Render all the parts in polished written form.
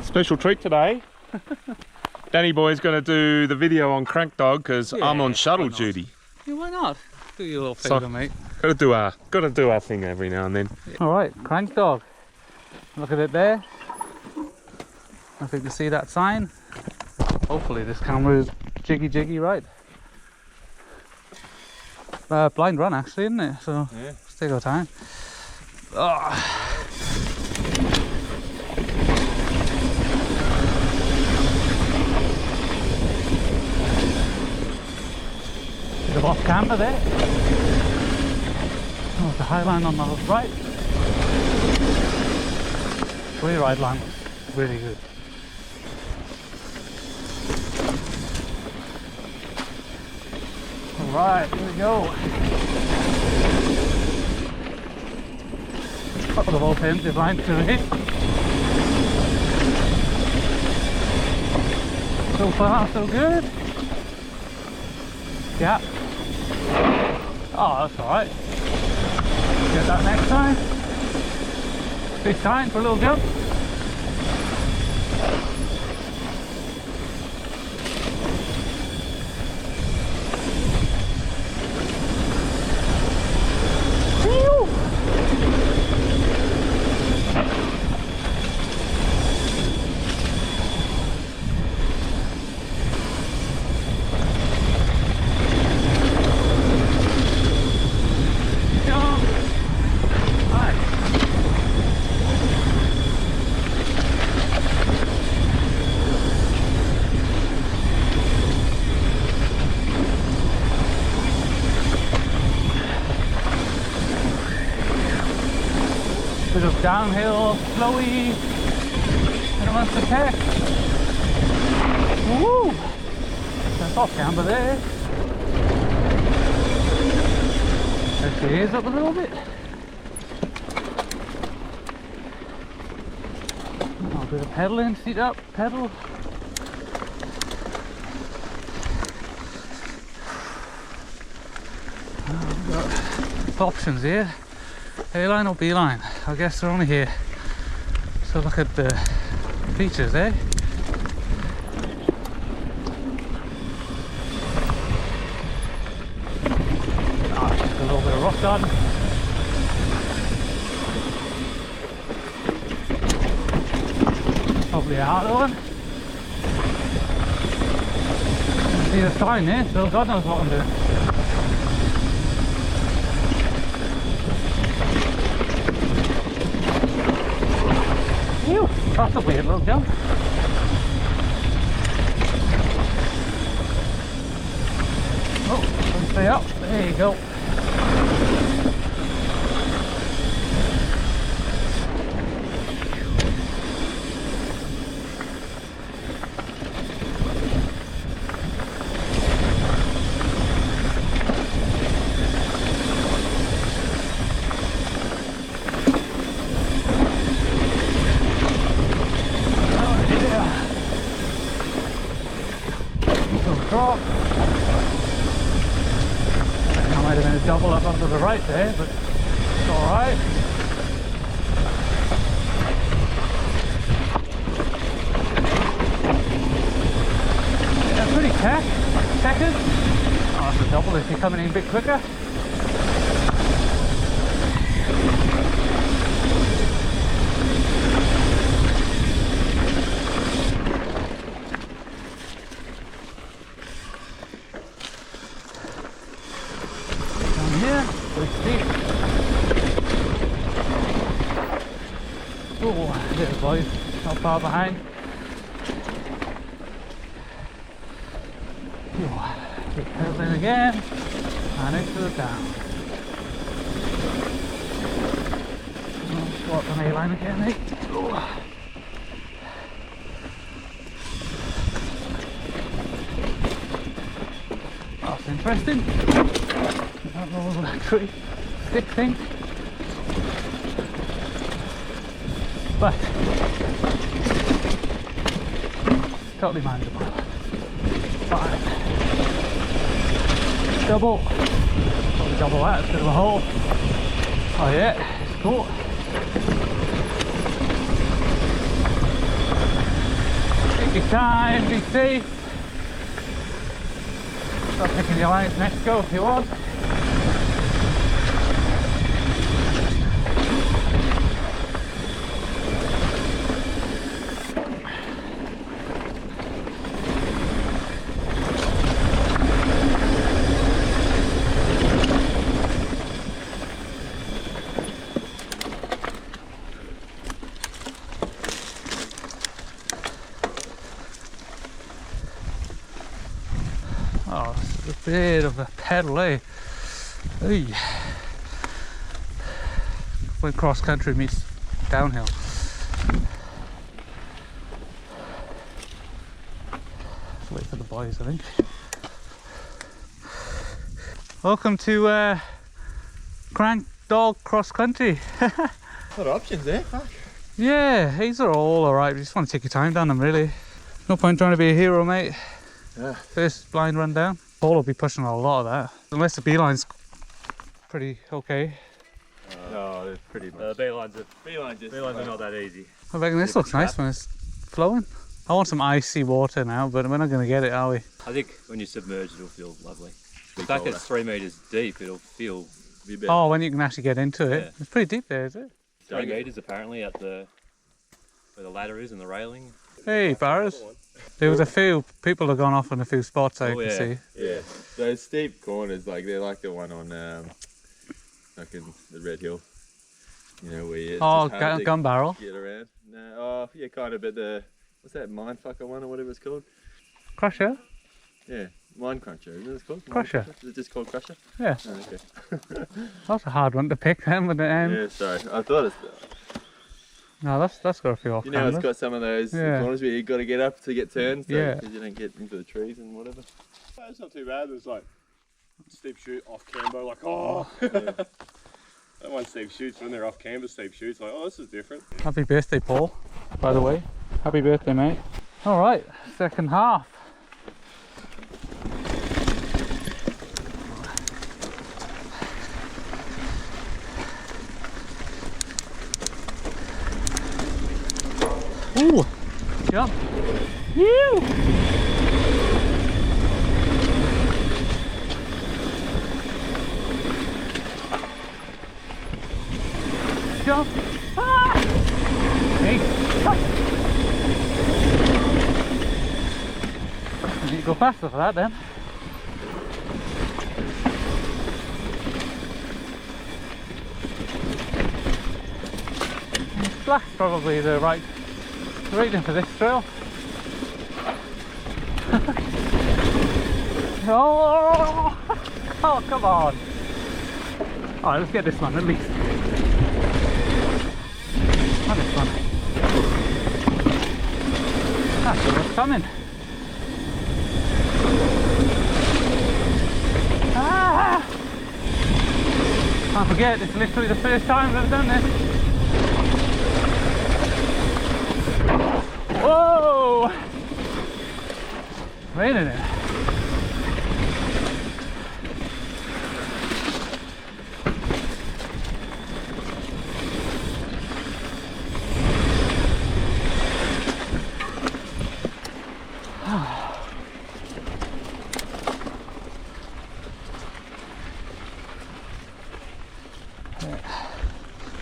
Special treat today. Danny boy's going to do the video on Crank Dog because I'm on shuttle duty. Yeah, why not? Do your little favour, mate. Got to do our thing every now and then. All right, Crank Dog. Look at it there. I think you see that sign. Hopefully this camera is jiggy right. Blind run actually, isn't it? So let's take our time. Bit of off-camber there. Oh, the high line on the right. Free ride line was really good. Alright, here we go. Couple of alternative lines to it. So far, so good. Yeah. Oh, that's alright. Get that next time. This time for a little jump. Bit of downhill, flowy, and it wants to test. Woo! That's off-camber there. Lift the ears up a little bit. A bit of pedaling, seat up, pedal. We've got options here. A-line or B-line? I guess they're only here. So look at the features there. Just a little bit of rock garden. Probably a harder one. See the sign there, so God knows what I'm doing. That's a weird little jump. Oh, stay up. There you go. Drop. I might have been a double up onto the right there, but it's alright. Yeah, pretty checkers. Oh, that's a double if you're coming in a bit quicker. Oh, there boys, not far behind. Keep pedaling again, and into the down. Swap on A-line again, eh? Oh. That's interesting. I don't know what that tree stick thing. But totally manageable. Fine. Double. Probably double that, it's a bit of a hole. Oh yeah, it's cool. your time, be safe. Start picking your lines next go if you want. Oh, it's a bit of a pedal, eh? Hey. When cross country meets downhill. Let's wait for the boys, I think. Welcome to Crank Dog Cross Country. A lot of options there, fuck. Yeah, these are all alright. You just want to take your time down them, really. No point trying to be a hero, mate. Yeah. First blind run down. Paul will be pushing a lot of that. Unless the beeline's pretty okay. No, they're pretty much. Beelines are not that easy. I reckon this looks nice when it's flowing. I want some icy water now, but we're not going to get it, are we? I think when you submerge, it'll feel lovely. The fact that it's 3 meters deep, it'll feel a bit better. Oh, when you can actually get into it. Yeah. It's pretty deep there, is it? 3 meters apparently at the where the ladder is and the railing. Hey, Barras. There was a few people have gone off on a few spots I can see. Yeah, those steep corners, like they're like the one on like in the Red Hill. You know, where it's Oh, just hard to gun barrel. get around. No, oh yeah, kind of. But the what's that mindfucker one or whatever it's called? Crusher? Yeah, Mind Cruncher. Isn't it it's called? Crusher. Is it just called Crusher? Yeah. Oh, okay. That's a hard one to pick then, but Yeah, sorry. I thought it's. no, that's got a few off You know, it's got some of those Yeah. corners where you got to get up to get turns, so, Yeah. because you don't get into the trees and whatever. It's not too bad. There's like steep shoot, off-camber, like oh. That one steep shoots when they're off-camber steep shoots, like oh, this is different. Happy birthday, Paul, by the way. Happy birthday, mate. All right, second half. Ooh, jump. Woo! Jump. Ah! Hey. You need to go faster for that then. Black's probably the right rating for this trail. Oh, oh, come on. Alright, let's get this one at least. Not this one. That's what's coming. Ah! Can't forget, it's literally the first time I've ever done this. Whoa! Wait a minute.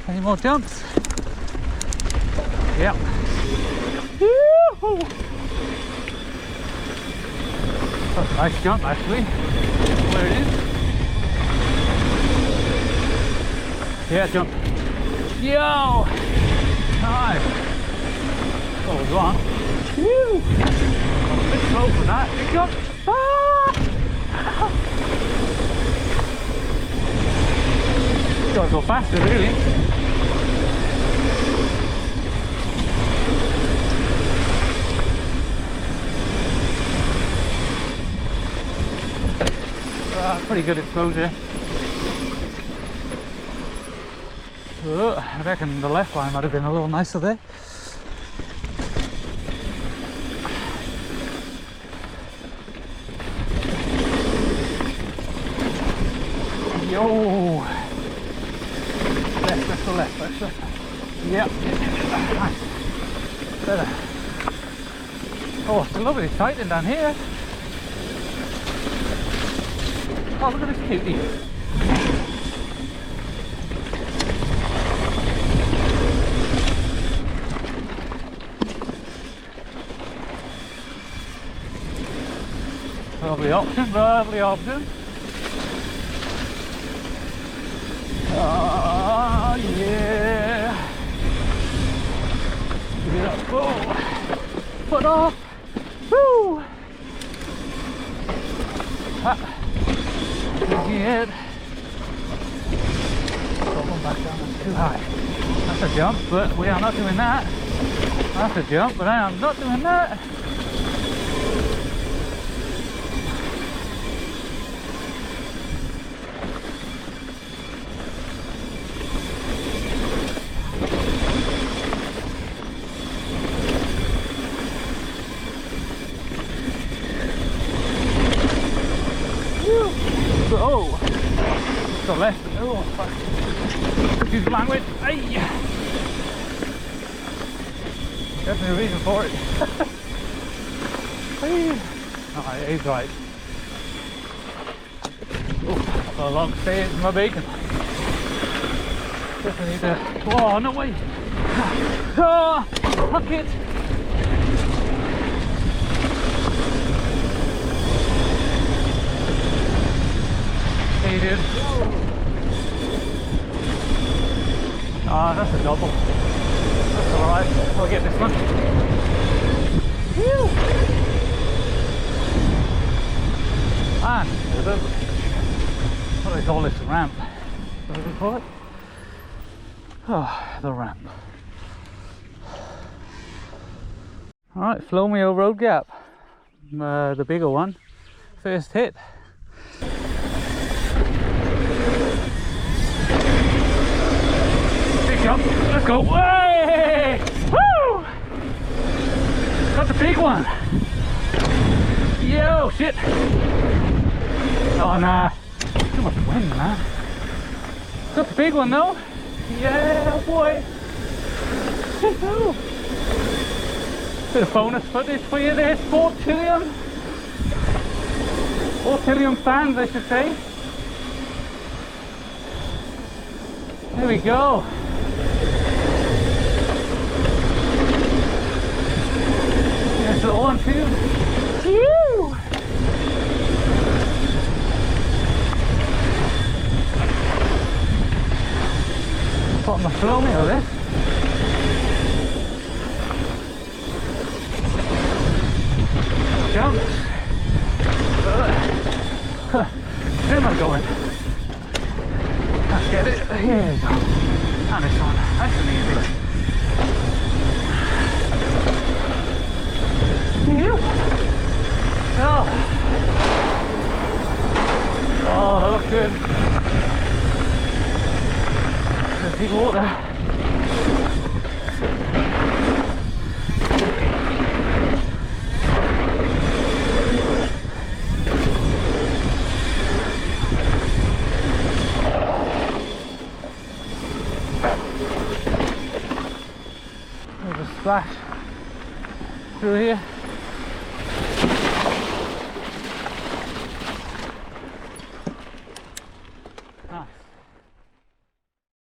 Any more jumps? Yep. Woo-hoo! That's a nice jump actually. Where it is. Yeah, jump. Yo! Nice. Oh, there's one. Woo! I'm a bit slow for that. Big jump. Ah! Gotta go faster, really. Pretty good exposure. Oh, I reckon the left line might have been a little nicer there. Yo! Left, left, left, left, left. Yep. Nice. Better. Oh, it's lovely sighting down here. Oh, look at this cutie. Lovely option, lovely option. Oh, yeah. Give it up. Oh. Foot off. Woo. Ah. Good. Going back down, that's too high. That's a jump, but we are not doing that. That's a jump, but I am not doing that. Oh, to the left. Oh, fuck. Excuse the language. Aye. Definitely a reason for it. Oh, he's right. Oh, got a long stay in my bacon. Definitely need to. Oh, no way. Oh, fuck it. Hey, dude. Ah, that's a double. That's alright. I'll get this one. Woo! And what do they call this? Ramp. What do they call it? Oh, the ramp. Alright, Omeo road gap. The bigger one. First hit. Jump. Let's go. Way! Woo! Got the big one. Yo, shit. Oh, nah. Too much wind, man. Got the big one, though. Yeah, boy. Bit of bonus footage for you there, Sportilium. Sportilium fans, I should say. There we go. There's the one, too. Woo! Put my Omeo on this. Jump. Where am I going? Let's get it. Here we go. And this one. Nice and easy. Oh. Oh, that looks good. There's deep water. There's a splash through here.